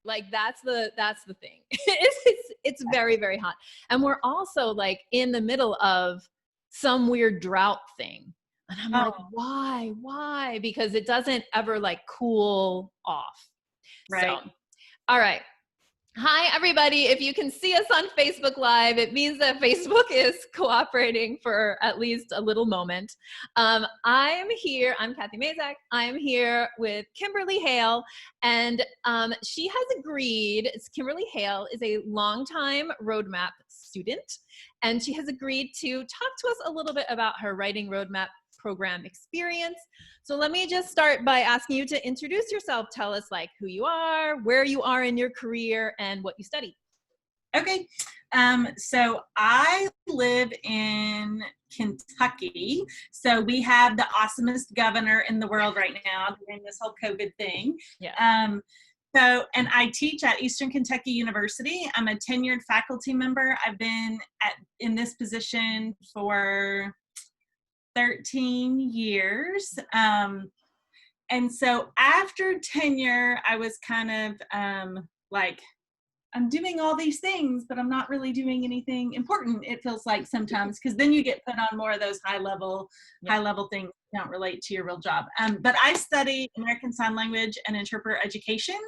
Like that's the thing. It's very, very hot. And we're also like in the middle of some weird drought thing. And I'm like, why? Because it doesn't ever like cool off. Right. So, all right. Hi, everybody. If you can see us on Facebook Live, it means that Facebook is cooperating for at least a little moment. I'm here. I'm Kathy Mazak. I'm here with Kimberly Hale, and she has agreed. Kimberly Hale is a longtime roadmap student, and she has agreed to talk to us a little bit about her writing roadmap program experience. So let me just start by asking you to introduce yourself. Tell us like who you are, where you are in your career, and what you study. Okay. So I live in Kentucky. So we have the awesomest governor in the world right now during this whole COVID thing. Yeah. And I teach at Eastern Kentucky University. I'm a tenured faculty member. I've been in this position for 13 years. And so after tenure, I was kind of like, I'm doing all these things, but I'm not really doing anything important. It feels like sometimes, because then you get put on more of those high level things that don't relate to your real job. But I study American Sign Language and interpreter education.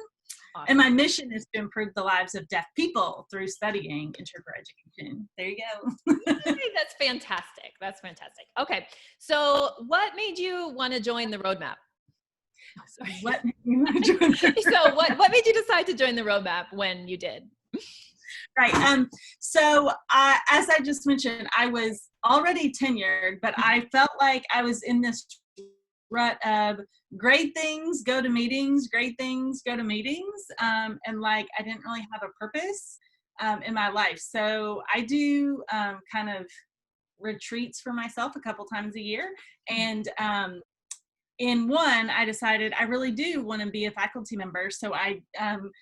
Awesome. And my mission is to improve the lives of deaf people through studying interpreter education. There you go. Hey, that's fantastic. That's fantastic. Okay. So what made you want to join the roadmap? Sorry. What made you want to join the roadmap? So what made you decide to join the roadmap when you did? Right. So as I just mentioned, I was already tenured, but I felt like I was in this rut of great things go to meetings, great things go to meetings, and like I didn't really have a purpose in my life. So I do kind of retreats for myself a couple times a year, and in one, I decided I really do want to be a faculty member. So I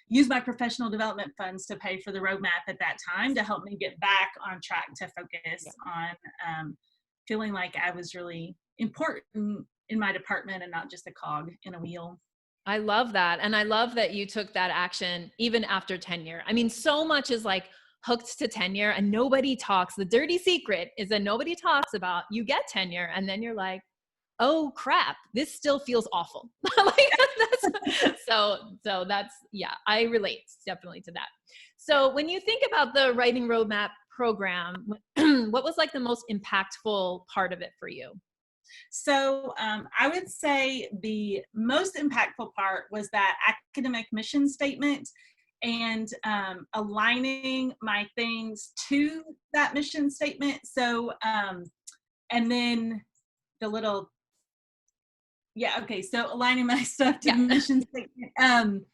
used my professional development funds to pay for the roadmap at that time to help me get back on track to focus on feeling like I was really important in my department and not just a cog in a wheel. I love that. And I love that you took that action even after tenure. I mean, so much is like hooked to tenure and nobody talks. The dirty secret is that nobody talks about you get tenure and then you're like, oh crap, this still feels awful. So that's, yeah, I relate definitely to that. So when you think about the writing roadmap program, what was like the most impactful part of it for you? So I would say the most impactful part was that academic mission statement and aligning my things to that mission statement. So, and then the little, so aligning my stuff to the mission statement.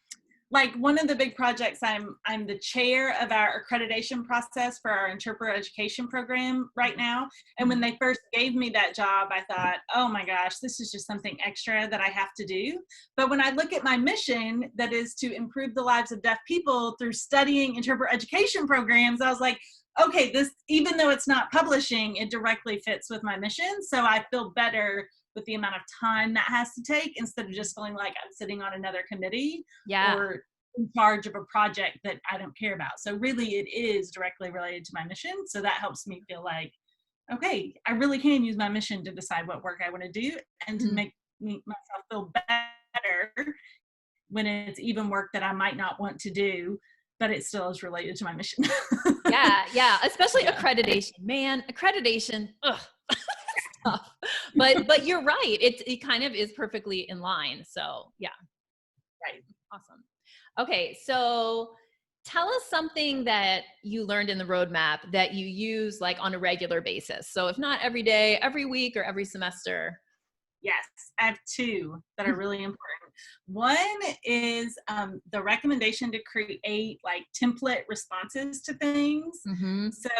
Like one of the big projects, I'm the chair of our accreditation process for our interpreter education program right now. And when they first gave me that job, I thought, oh my gosh, this is just something extra that I have to do. But when I look at my mission, that is to improve the lives of deaf people through studying interpreter education programs, I was like, okay, this, even though it's not publishing, it directly fits with my mission. So I feel better with the amount of time that has to take instead of just feeling like I'm sitting on another committee or in charge of a project that I don't care about. So really it is directly related to my mission. So that helps me feel like, okay, I really can use my mission to decide what work I want to do and to make myself feel better when it's even work that I might not want to do, but it still is related to my mission. Yeah. Especially accreditation, man, accreditation. Ugh. But you're right. It kind of is perfectly in line. So yeah. Right. Awesome. Okay. So tell us something that you learned in the roadmap that you use like on a regular basis. So if not every day, every week or every semester. Yes, I have two that are really important. One is the recommendation to create like template responses to things. So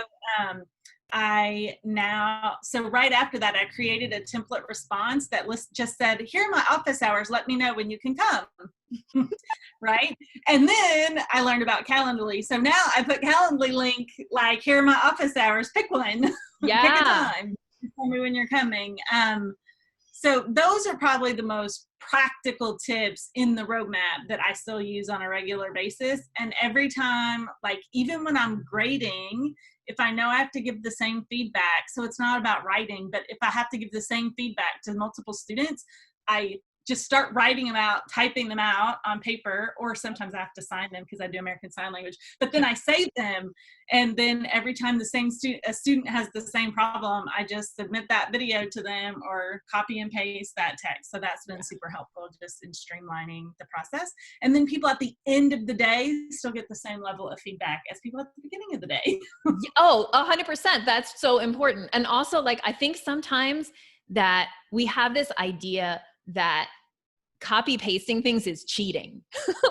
right after that, I created a template response that just said, here are my office hours. Let me know when you can come. Right. And then I learned about Calendly. So now I put Calendly link, like, here are my office hours. Pick one. Yeah. Pick a time. Tell me when you're coming. So those are probably the most practical tips in the roadmap that I still use on a regular basis. And every time, like even when I'm grading, if I know I have to give the same feedback, so it's not about writing, but if I have to give the same feedback to multiple students, I just start writing them out, typing them out on paper, or sometimes I have to sign them because I do American Sign Language, but then I save them. And then every time a student has the same problem, I just submit that video to them or copy and paste that text. So that's been super helpful just in streamlining the process. And then people at the end of the day still get the same level of feedback as people at the beginning of the day. Oh, 100%. That's so important. And also, like, I think sometimes that we have this idea that copy pasting things is cheating.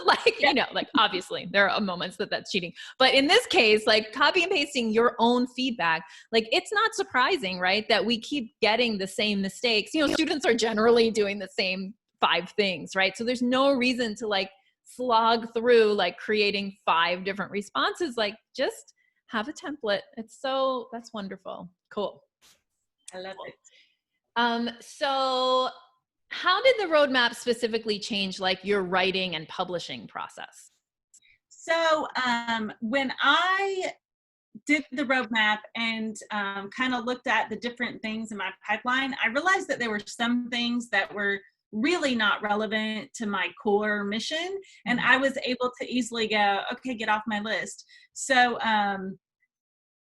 Like, you know, like obviously there are moments that that's cheating, but in this case, like copy and pasting your own feedback, like it's not surprising, right? That we keep getting the same mistakes. You know, students are generally doing the same 5 things, right? So there's no reason to like slog through like creating 5 different responses. Like just have a template. That's wonderful. Cool. I love it. So how did the roadmap specifically change like your writing and publishing process? So when I did the roadmap and kind of looked at the different things in my pipeline, I realized that there were some things that were really not relevant to my core mission. And I was able to easily go, okay, get off my list. So,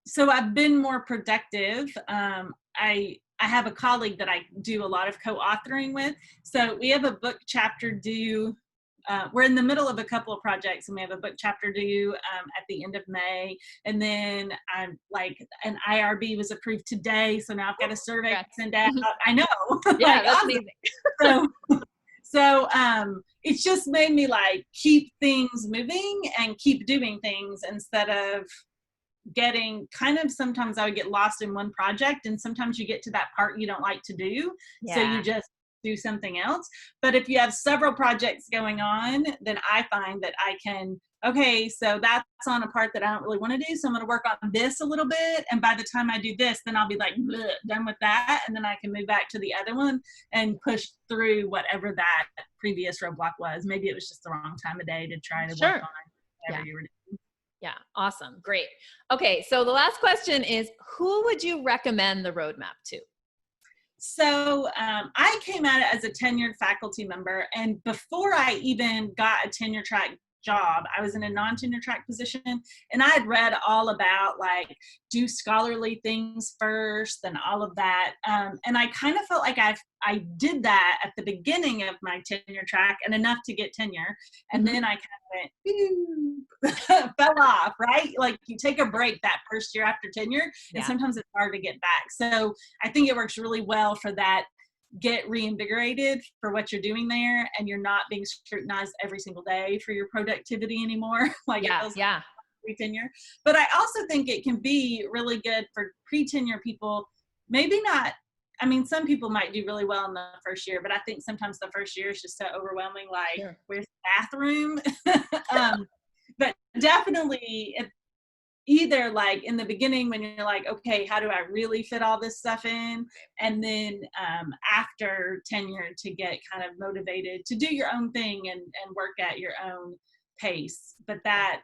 so I've been more productive. I have a colleague that I do a lot of co-authoring with. So we have a book chapter due. We're in the middle of a couple of projects, and we have a book chapter due at the end of May. And then I'm like, an IRB was approved today, so now I've got a survey to send out. I know. Yeah, like, that's awesome. amazing. So it's just made me like keep things moving and keep doing things instead of getting kind of, sometimes I would get lost in one project, and sometimes you get to that part you don't like to do. Yeah. So you just do something else. But if you have several projects going on, then I find that I can, okay, so that's on a part that I don't really want to do. So I'm going to work on this a little bit. And by the time I do this, then I'll be like, done with that. And then I can move back to the other one and push through whatever that previous roadblock was. Maybe it was just the wrong time of day to try to work on whatever you were doing. Yeah. Awesome. Great. Okay. So the last question is, who would you recommend the roadmap to? So I came at it as a tenured faculty member, and before I even got a tenure track job, I was in a non-tenure track position, and I had read all about like do scholarly things first and all of that. And I kind of felt like I did that at the beginning of my tenure track and enough to get tenure. And then I kind of went, fell off, right? Like you take a break that first year after tenure, and sometimes it's hard to get back. So I think it works really well for that. Get reinvigorated for what you're doing there, and you're not being scrutinized every single day for your productivity anymore. Like pre-tenure. But I also think it can be really good for pre-tenure people. Maybe not, I mean, some people might do really well in the first year, but I think sometimes the first year is just so overwhelming, like where's the bathroom? But definitely either like in the beginning when you're like, okay, how do I really fit all this stuff in? And then after tenure to get kind of motivated to do your own thing and work at your own pace. But that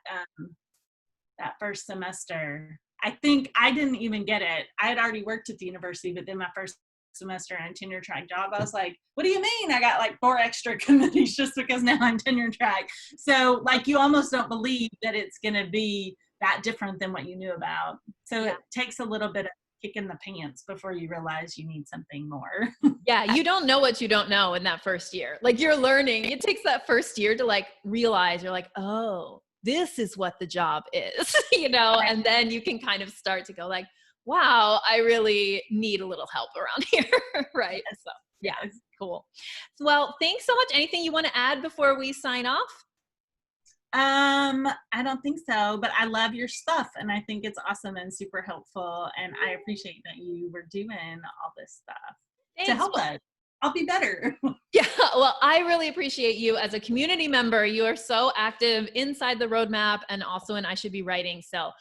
first semester, I think I didn't even get it. I had already worked at the university, but then my first semester on tenure track job, I was like, what do you mean I got like 4 extra committees just because now I'm tenure track? So like you almost don't believe that it's going to be that different than what you knew about. So it takes a little bit of kick in the pants before you realize you need something more. Yeah, you don't know what you don't know in that first year. Like you're learning. It takes that first year to like realize you're like, oh, this is what the job is, you know, and then you can kind of start to go like, wow, I really need a little help around here, right? So yeah, cool. Well, thanks so much. Anything you want to add before we sign off? I don't think so, but I love your stuff and I think it's awesome and super helpful. And I appreciate that you were doing all this stuff to help us. I'll be better. Yeah, well, I really appreciate you as a community member. You are so active inside the roadmap and also in I Should Be Writing. So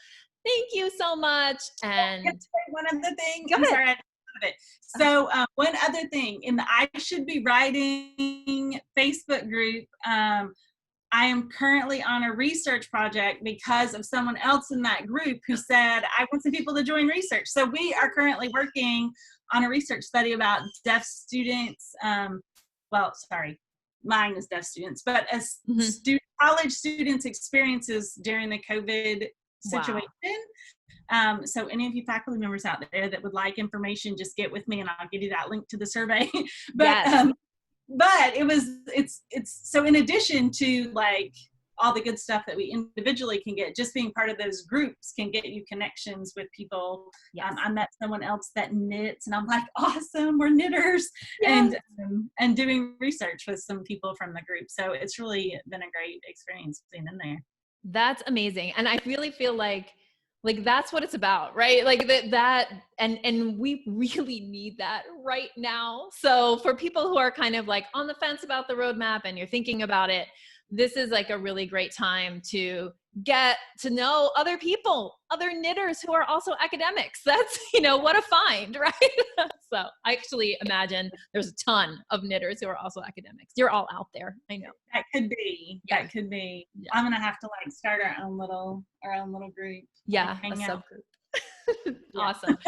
thank you so much. And one of the things, I'm sorry, of it. So one other thing, in the I Should Be Writing Facebook group, I am currently on a research project because of someone else in that group who said, I want some people to join research. So we are currently working on a research study about deaf students. Mine is deaf students, but as college students' experiences during the COVID situation. Wow. So any of you faculty members out there that would like information, just get with me and I'll give you that link to the survey. But it's so in addition to like all the good stuff that we individually can get, just being part of those groups can get you connections with people. I met someone else that knits and I'm like, awesome, we're knitters. And doing research with some people from the group. So it's really been a great experience being in there. That's amazing. And I really feel like that's what it's about, right? Like and we really need that right now. So for people who are kind of like on the fence about the roadmap and you're thinking about it, this is like a really great time to get to know other people, other knitters who are also academics. That's, what a find, right? So I actually imagine there's a ton of knitters who are also academics. You're all out there. I know. That could be. Yeah. That could be. Yeah. I'm gonna have to like start our own little group. Yeah, a subgroup. Awesome.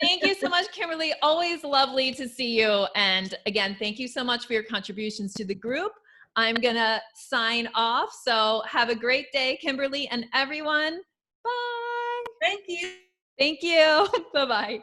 Thank you so much, Kimberly. Always lovely to see you. And again, thank you so much for your contributions to the group. I'm gonna sign off. So have a great day, Kimberly and everyone. Bye. Thank you. Thank you. Bye-bye.